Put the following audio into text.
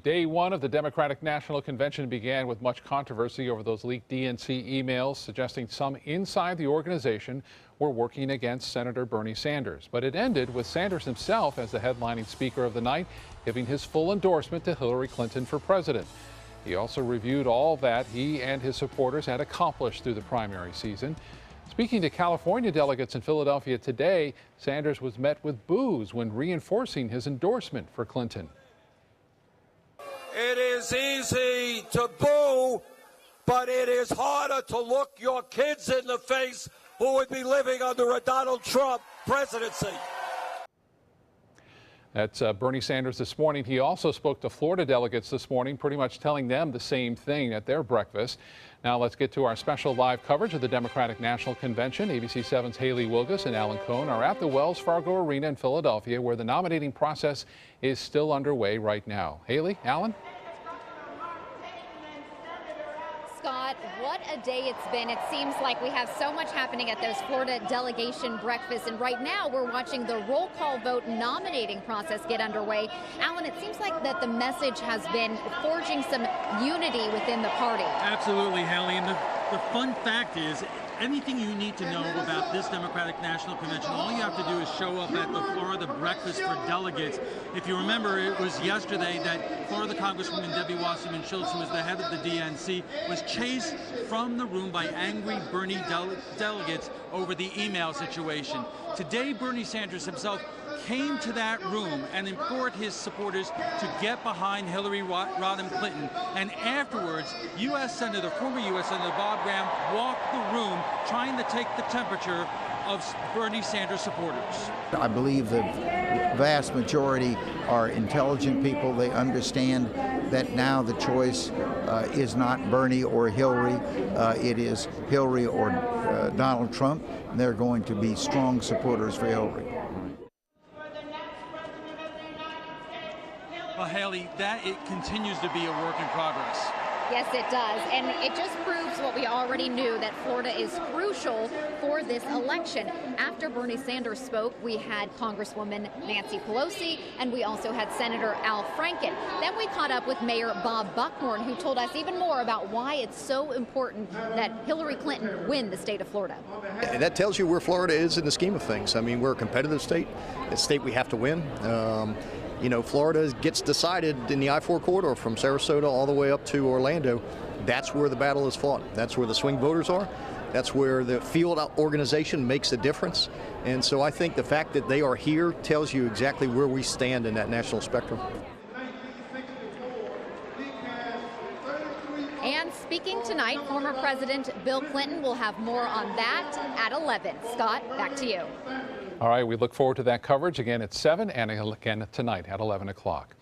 Day one of the Democratic National Convention began with much controversy over those leaked DNC emails suggesting some inside the organization were working against Senator Bernie Sanders. But it ended with Sanders himself as the headlining speaker of the night, giving his full endorsement to Hillary Clinton for president. He also reviewed all that he and his supporters had accomplished through the primary season. Speaking to California delegates in Philadelphia today, Sanders was met with boos when reinforcing his endorsement for Clinton. It is easy to boo, but it is harder to look your kids in the face who would be living under a Donald Trump presidency. That's Bernie Sanders this morning. He also spoke to Florida delegates this morning, pretty much telling them the same thing at their breakfast. Now let's get to our special live coverage of the Democratic National Convention. ABC 7's Haley Wilgus and Alan Cohn are at the Wells Fargo Arena in Philadelphia, where the nominating process is still underway right now. Haley, Alan? Scott, what a day it's been. It seems like we have so much happening at those Florida delegation breakfasts, and right now we're watching the roll call vote nominating process get underway. Alan, it seems like that the message has been forging some unity within the party. Absolutely, Haley, and the fun fact is, anything you need to know about this Democratic National Convention, all you have to do is show up at the Florida Breakfast for Delegates. If you remember, it was yesterday that Florida Congresswoman Debbie Wasserman Schultz, who was the head of the DNC, was chased from the room by angry Bernie delegates over the email situation. Today, Bernie Sanders himself came to that room and implored his supporters to get behind Hillary Rodham Clinton. And afterwards, former U.S. Senator Bob Graham walked the room trying to take the temperature of Bernie Sanders supporters. I believe the vast majority are intelligent people. They understand that now the choice is not Bernie or Hillary. It is Hillary or Donald Trump. And they're going to be strong supporters for Hillary. Well, Haley, it continues to be a work in progress. Yes, it does. And it just proves what we already knew, that Florida is crucial for this election. After Bernie Sanders spoke, we had Congresswoman Nancy Pelosi, and we also had Senator Al Franken. Then we caught up with Mayor Bob Buckhorn, who told us even more about why it's so important that Hillary Clinton win the state of Florida. That tells you where Florida is in the scheme of things. I mean, we're a competitive state. It's a state we have to win. You know, Florida gets decided in the I-4 corridor from Sarasota all the way up to Orlando. That's where the battle is fought. That's where the swing voters are. That's where the field organization makes a difference. And so I think the fact that they are here tells you exactly where we stand in that national spectrum. And speaking tonight, former President Bill Clinton will have more on that at 11. Scott, back to you. All right, we look forward to that coverage again at 7 and again tonight at 11 o'clock.